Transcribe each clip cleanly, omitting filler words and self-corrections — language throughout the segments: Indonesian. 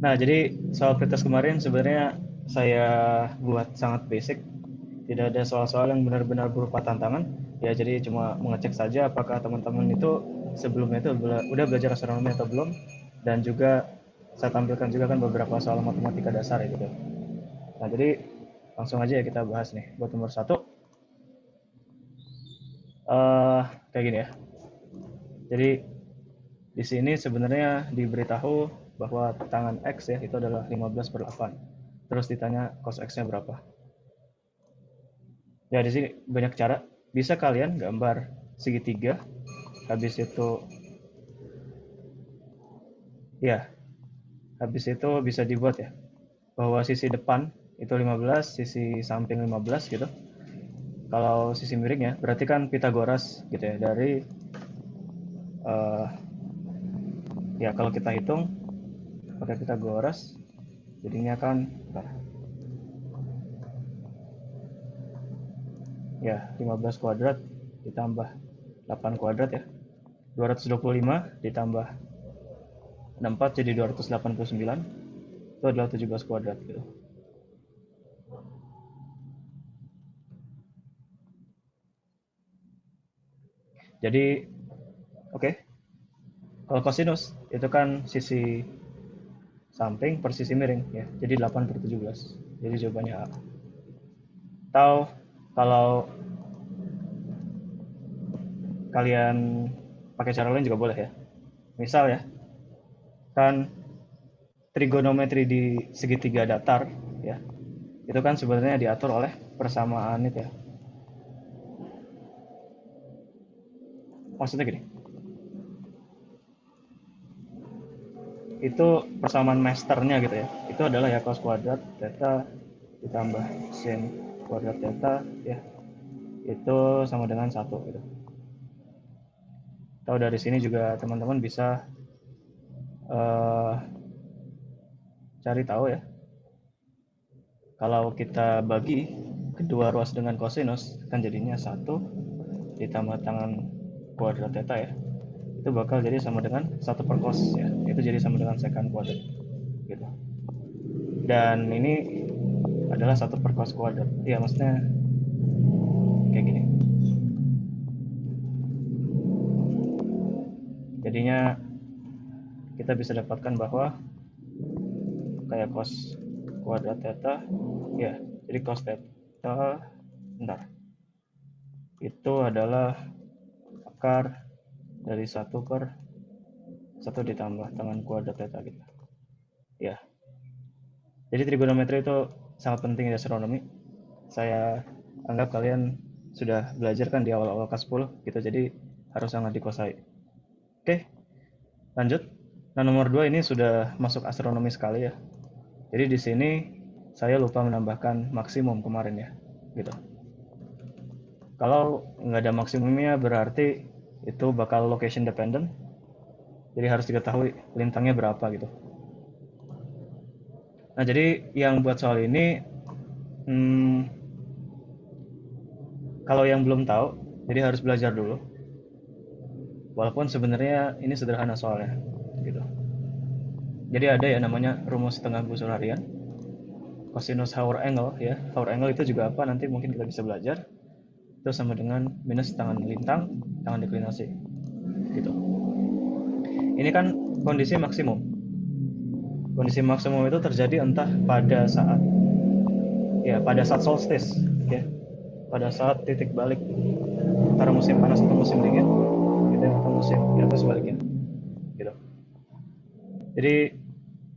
Nah, jadi soal pretest kemarin sebenarnya saya buat sangat basic. Tidak ada soal-soal yang benar-benar berupa tantangan. Ya, jadi cuma mengecek saja apakah teman-teman itu sebelumnya itu udah belajar astronomi atau belum. Dan juga saya tampilkan juga kan beberapa soal matematika dasar ya gitu. Nah, jadi langsung aja ya kita bahas nih. Buat nomor satu, eh kayak gini ya. Jadi di sini sebenarnya diberitahu bahwa tangan X ya itu adalah 15/8. Terus ditanya cos X-nya berapa. Ya di sini banyak cara. Bisa kalian gambar segitiga, habis itu ya, habis itu bisa dibuat ya bahwa sisi depan itu 15, sisi samping 15 gitu. Kalau sisi miring ya, berarti kan Pitagoras gitu ya dari eh, ya kalau kita hitung pakai Pitagoras jadinya kan bentar, ya 15 kuadrat ditambah 8 kuadrat ya 225 ditambah 64 jadi 289 itu adalah 17 kuadrat gitu. Jadi oke, okay. Kalau kosinus itu kan sisi samping per sisi miring ya. Jadi 8/17. Jadi jawabannya A. Atau kalau kalian pakai cara lain juga boleh ya. Misal ya, kan trigonometri di segitiga datar ya. Itu kan sebenarnya diatur oleh persamaan itu ya. Maksudnya gini, itu persamaan masternya gitu ya. Itu adalah ya cos kuadrat theta ditambah sin kuadrat theta ya. Itu sama dengan satu gitu. Atau dari sini juga teman-teman bisa uh, cari tahu ya. Kalau kita bagi kedua ruas dengan kosinus kan jadinya satu ditambah tangan kuadrat theta ya. Itu bakal jadi sama dengan satu per cos ya. Itu jadi sama dengan secant kuadrat gitu. Dan ini adalah satu per cos kuadrat. Iya maksudnya kayak gini. Jadinya kita bisa dapatkan bahwa kayak cos kuadrat theta ya. Jadi cos theta bentar. Itu adalah akar dari satu per satu ditambah tangan kuadrat theta gitu. Ya. Jadi trigonometri itu sangat penting di astronomi. Saya anggap kalian sudah belajar kan di awal-awal kelas 10 gitu. Jadi harus sangat dikuasai. Oke, lanjut. Nah, nomor 2 ini sudah masuk astronomi sekali ya. Jadi di sini saya lupa menambahkan maksimum kemarin ya. Gitu. Kalau nggak ada maksimumnya berarti itu bakal location dependent. Jadi harus diketahui lintangnya berapa gitu. Nah, jadi yang buat soal ini, hmm, kalau yang belum tahu, jadi harus belajar dulu. Walaupun sebenarnya ini sederhana soalnya, gitu. Jadi ada ya namanya rumus setengah busur harian, cosinus Hauer angle ya. Hauer angle itu juga apa? Nanti mungkin kita bisa belajar. Itu sama dengan minus tangan lintang, tangan deklinasi, gitu. Ini kan kondisi maksimum. Kondisi maksimum itu terjadi entah pada saat solstice, ya, pada saat titik balik antara musim panas atau musim dingin gitu ya, atau musim ya atau sebaliknya gitu. Jadi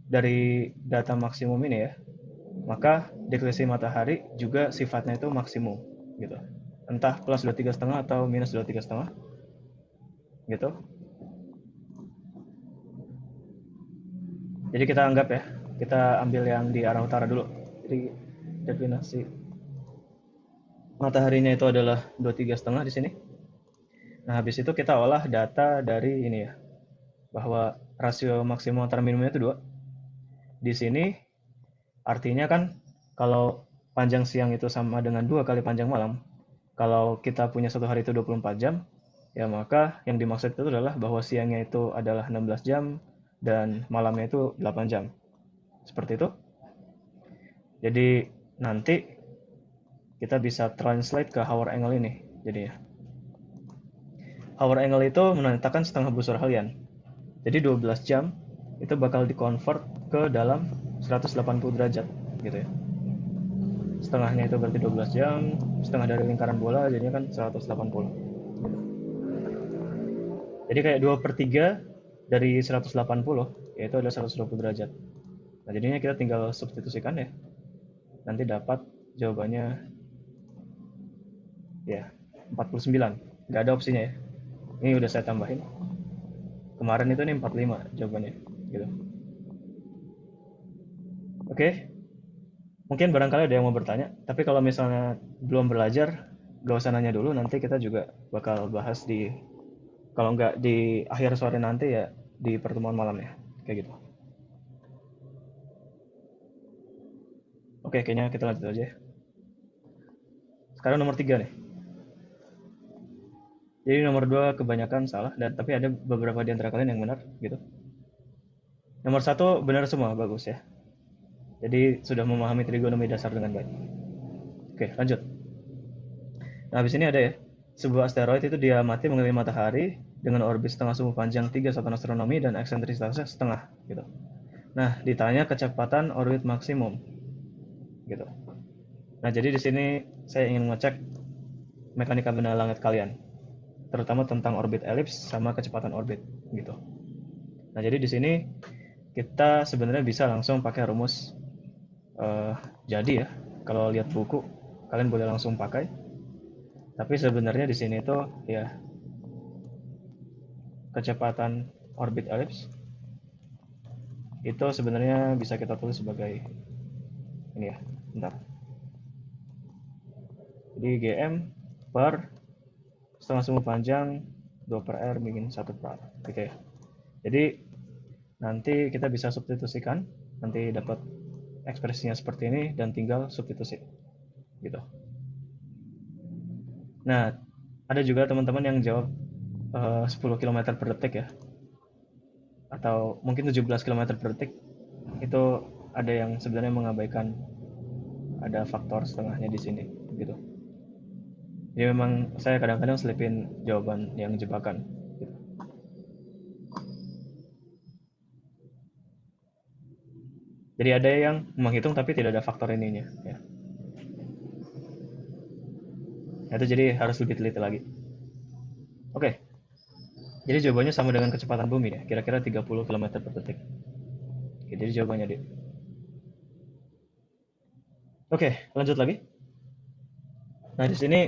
dari data maksimum ini ya, maka deklinasi matahari juga sifatnya itu maksimum gitu, entah plus 23,5 atau minus 23,5 gitu. Jadi kita anggap ya, kita ambil yang di arah utara dulu. Jadi deklinasi mataharinya itu adalah 23,5 di sini. Nah, habis itu kita olah data dari ini ya, bahwa rasio maksimum antara minimumnya itu 2. Di sini artinya kan kalau panjang siang itu sama dengan 2 kali panjang malam, kalau kita punya satu hari itu 24 jam, ya maka yang dimaksud itu adalah bahwa siangnya itu adalah 16 jam dan malamnya itu 8 jam. Seperti itu. Jadi nanti kita bisa translate ke hour angle ini jadinya. Hour angle itu menandakan setengah busur halian. Jadi 12 jam itu bakal dikonvert ke dalam 180 derajat gitu ya. Setengahnya itu berarti 12 jam, setengah dari lingkaran bola jadinya kan 180 gitu. Jadi kayak 2/3 dari 180 yaitu adalah 120 derajat. Nah jadinya kita tinggal substitusikan ya. Nanti dapat jawabannya ya 49. Nggak ada opsinya ya. Ini udah saya tambahin. Kemarin itu nih 45 jawabannya gitu. Oke, mungkin barangkali ada yang mau bertanya, tapi kalau misalnya belum belajar, gak usah nanya dulu, nanti kita juga bakal bahas di, kalau nggak di akhir sore nanti ya di pertemuan malamnya, kayak gitu. Oke, kayaknya kita lanjut aja ya. Sekarang nomor 3 nih. Jadi nomor 2 kebanyakan salah, dan tapi ada beberapa di antara kalian yang benar gitu. Nomor 1 benar semua, bagus ya. Jadi sudah memahami trigonometri dasar dengan baik. Oke, lanjut. Nah, habis ini ada ya. Sebuah asteroid itu dia mati mengelilingi matahari dengan orbit setengah sumbu panjang 3 satuan astronomi dan eksentrisitasnya setengah gitu. Nah, ditanya kecepatan orbit maksimum gitu. Nah, jadi di sini saya ingin mengecek mekanika benda langit kalian, terutama tentang orbit elips sama kecepatan orbit gitu. Nah, jadi di sini kita sebenarnya bisa langsung pakai rumus jadi ya. Kalau lihat buku kalian boleh langsung pakai. Tapi sebenarnya di sini tuh ya kecepatan orbit elips itu sebenarnya bisa kita tulis sebagai ini ya. Bentar. Jadi GM per setengah sumbu panjang 2/R min 1/R gitu ya. Jadi nanti kita bisa substitusikan, nanti dapat ekspresinya seperti ini dan tinggal substitusi gitu. Nah, ada juga teman-teman yang jawab 10 km per detik ya, atau mungkin 17 km per detik. Itu ada yang sebenarnya mengabaikan ada faktor setengahnya di sini gitu. Jadi memang saya kadang-kadang selipin jawaban yang jebakan gitu. Jadi ada yang menghitung tapi tidak ada faktor ininya ya. Itu jadi harus lebih teliti lagi. Oke. Jadi jawabannya sama dengan kecepatan bumi ya, kira-kira 30 km per detik. Oke, jadi jawabannya dia. Oke, lanjut lagi. Nah, di sini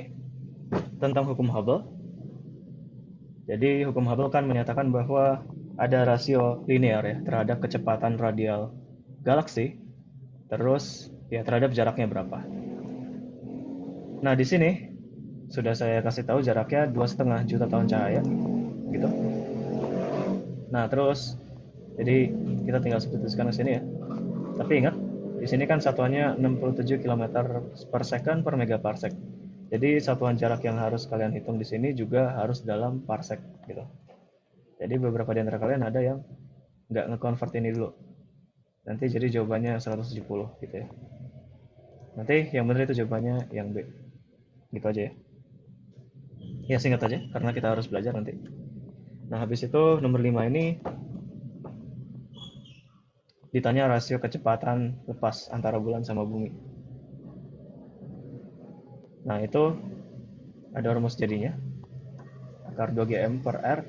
tentang hukum Hubble. Jadi hukum Hubble kan menyatakan bahwa ada rasio linear ya terhadap kecepatan radial galaksi, terus ya terhadap jaraknya berapa. Nah, di sini sudah saya kasih tahu jaraknya 2,5 juta tahun cahaya, gitu. Nah, terus jadi kita tinggal substitusikan ke sini ya. Tapi ingat, di sini kan satuannya 67 km per second per megaparsec. Jadi satuan jarak yang harus kalian hitung di sini juga harus dalam parsec gitu. Jadi beberapa di antara kalian ada yang nggak nge-convert ini dulu. Nanti jadi jawabannya 170 gitu ya. Nanti yang benar itu jawabannya yang B. Gitu aja ya. Ya singkat aja karena kita harus belajar nanti. Nah, habis itu nomor 5 ini ditanya rasio kecepatan lepas antara bulan sama bumi. Nah, itu ada rumus jadinya. Akar 2GM per R.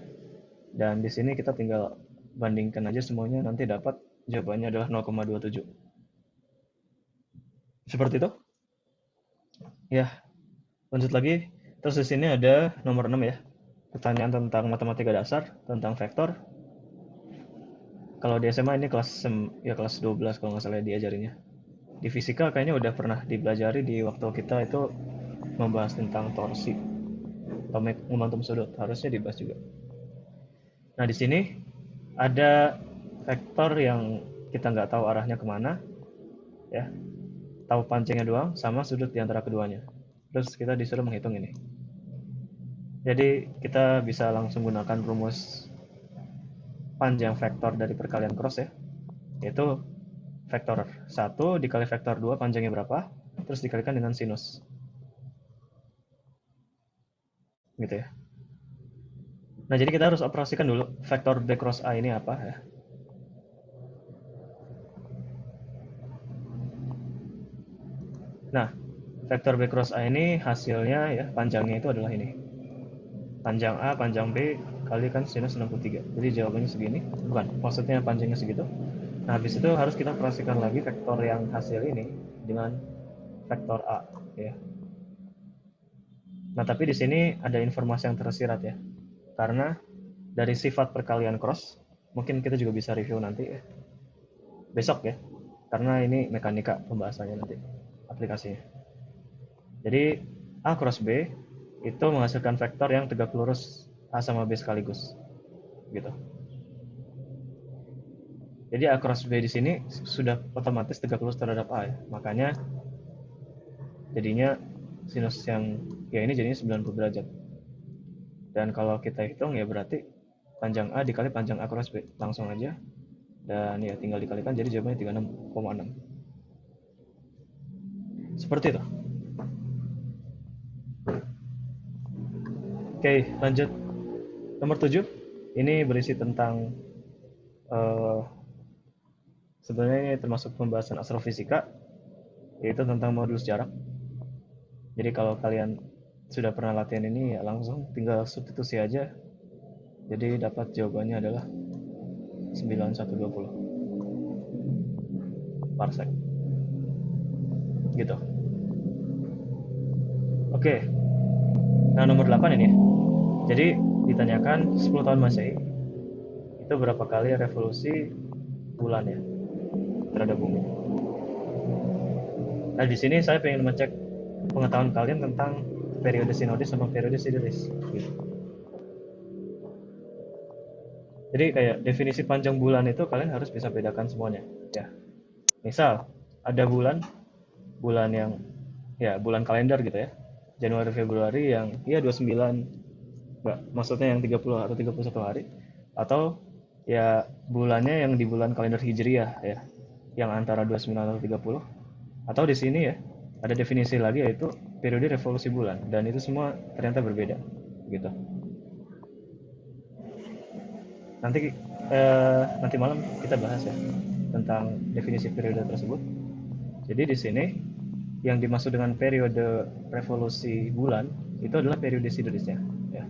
Dan di sini kita tinggal bandingkan aja semuanya, nanti dapat jawabannya adalah 0,27. Seperti itu. Ya, lanjut lagi. Terus di sini ada nomor 6 ya. Pertanyaan tentang matematika dasar, tentang vektor. Kalau di SMA ini kelas 12 kalau nggak salah diajarinnya. Di fisika kayaknya udah pernah dipelajari di waktu kita itu membahas tentang torsi atau momentum sudut, harusnya dibahas juga. Nah, di sini ada vektor yang kita nggak tahu arahnya kemana, ya, tahu panjangnya doang sama sudut di antara keduanya. Terus kita disuruh menghitung ini. Jadi kita bisa langsung gunakan rumus panjang vektor dari perkalian cross ya, yaitu vektor 1 dikali vektor 2 panjangnya berapa, terus dikalikan dengan sinus. Gitu ya. Nah, jadi kita harus operasikan dulu vektor B cross A ini apa ya. Nah, vektor B cross A ini hasilnya ya, panjangnya itu adalah ini. Panjang A, panjang B, kalikan sinus 63. Jadi jawabannya segini. Bukan, maksudnya panjangnya segitu. Nah, habis itu harus kita operasikan lagi vektor yang hasil ini dengan vektor A. Ya. Nah, tapi di sini ada informasi yang tersirat ya. Karena dari sifat perkalian cross, mungkin kita juga bisa review nanti ya. Besok ya. Karena ini mekanika pembahasannya nanti, aplikasinya. Jadi A cross B itu menghasilkan vektor yang tegak lurus A sama B sekaligus. Gitu. Jadi A cross B di sini sudah otomatis tegak lurus terhadap A ya. Makanya jadinya sinus yang ya ini jadinya 90 derajat. Dan kalau kita hitung ya berarti panjang A dikali panjang A cross B. Langsung aja. Dan ya tinggal dikalikan jadi jawabannya 36,6. Seperti itu. Oke, lanjut. Nomor 7. Ini berisi tentang sebenarnya ini termasuk pembahasan astrofisika, yaitu tentang modulus jarak. Jadi kalau kalian sudah pernah latihan ini ya langsung tinggal substitusi aja. Jadi dapat jawabannya adalah 9120 parsec. Gitu. Oke. Nah, nomor 8 ini. Jadi ditanyakan 10 tahun Masehi itu berapa kali revolusi bulan ya terhadap bumi. Nah, di sini saya pengen ngecek pengetahuan kalian tentang periode sinodis sama periode sideris gitu. Jadi kayak definisi panjang bulan itu kalian harus bisa bedakan semuanya ya. Misal ada bulan yang ya bulan kalender gitu ya. Januari Februari yang ya 29, enggak, maksudnya yang 30 atau 31 hari, atau ya bulannya yang di bulan kalender Hijriah ya, yang antara 29 atau 30. Atau di sini ya ada definisi lagi yaitu periode revolusi bulan, dan itu semua ternyata berbeda gitu. Nanti malam kita bahas ya tentang definisi periode tersebut. Jadi di sini yang dimaksud dengan periode revolusi bulan itu adalah periode siderisnya ya.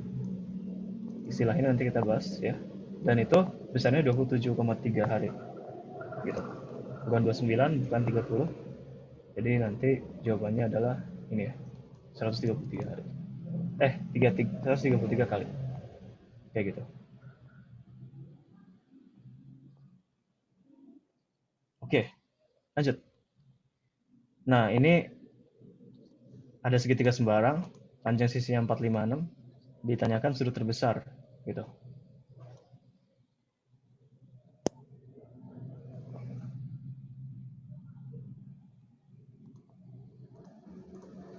Istilahnya nanti kita bahas ya. Dan itu besarnya 27,3 hari gitu. Bukan 29, bukan 30. Jadi nanti jawabannya adalah ini ya, 133 hari. 133 kali. Kayak gitu. Oke, lanjut. Nah, ini ada segitiga sembarang, panjang sisinya 456, ditanyakan sudut terbesar gitu.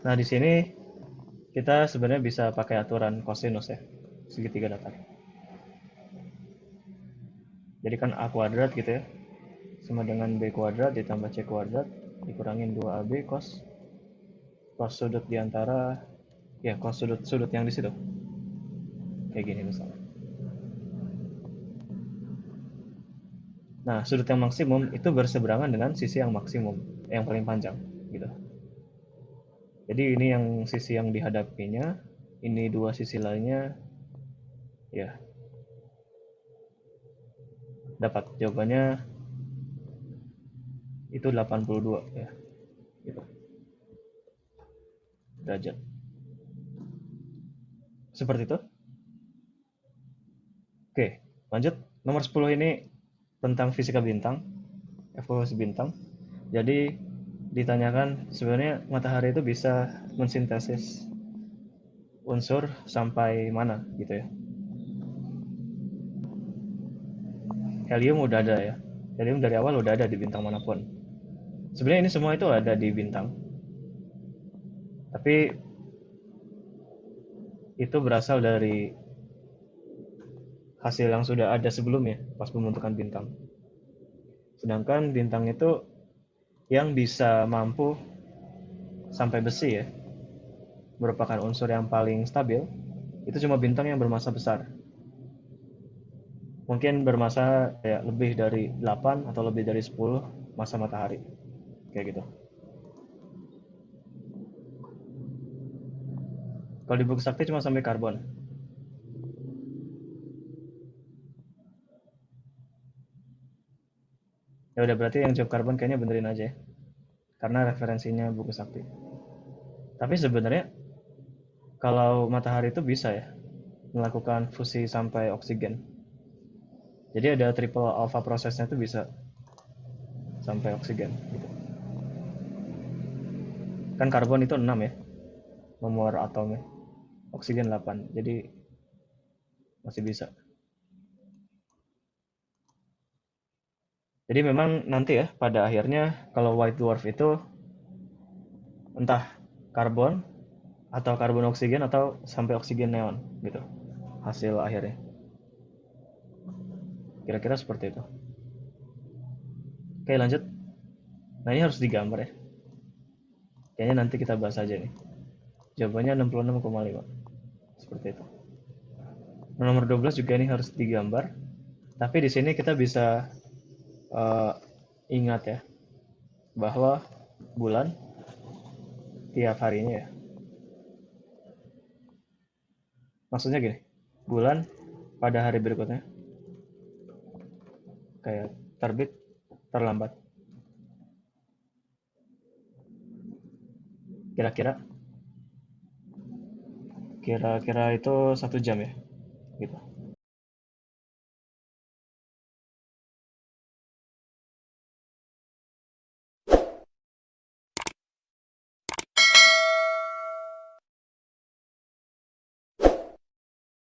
Nah, di sini kita sebenarnya bisa pakai aturan kosinus ya, segitiga datar. Jadi kan A kuadrat gitu ya, sama dengan B kuadrat ditambah C kuadrat dikurangin 2AB cos sudut diantara ya cos sudut yang di situ. Kayak gini misalnya. Nah, sudut yang maksimum itu berseberangan dengan sisi yang maksimum, yang paling panjang gitu. Jadi ini yang sisi yang dihadapinya, ini dua sisi lainnya ya. Dapat jawabannya itu 82 ya. Gitu. Derajat. Seperti itu. Oke, lanjut. Nomor 10 ini tentang fisika bintang, evolusi bintang. Jadi ditanyakan sebenarnya matahari itu bisa mensintesis unsur sampai mana gitu ya. Helium udah ada ya. Helium dari awal udah ada di bintang manapun. Sebenarnya ini semua itu ada di bintang. Tapi itu berasal dari hasil yang sudah ada sebelumnya pas pembentukan bintang. Sedangkan bintang itu yang bisa mampu sampai besi ya, merupakan unsur yang paling stabil, itu cuma bintang yang bermasa besar. Mungkin bermasa kayak lebih dari 8 atau lebih dari 10 masa matahari. Kayak gitu. Kalau di buku sakti cuma sampai karbon. Ya udah berarti yang jawab karbon kayaknya benerin aja ya. Karena referensinya buku sakti. Tapi sebenarnya kalau matahari itu bisa ya melakukan fusi sampai oksigen. Jadi ada triple alpha prosesnya itu bisa sampai oksigen gitu. Kan karbon itu 6 ya nomor atomnya. Oksigen 8. Jadi masih bisa. Jadi memang nanti ya pada akhirnya kalau white dwarf itu entah karbon atau karbon oksigen atau sampai oksigen neon gitu hasil akhirnya. Kira-kira seperti itu. Oke lanjut. Nah ini harus digambar ya. Kayaknya nanti kita bahas aja nih. Jawabannya 66,5. Seperti itu. Nomor 12 juga ini harus digambar. Tapi di sini kita bisa eh, ingat ya bahwa bulan tiap harinya ya. Maksudnya gini, bulan pada hari berikutnya kayak terbit terlambat. Kira-kira kira-kira itu 1 jam ya, gitu.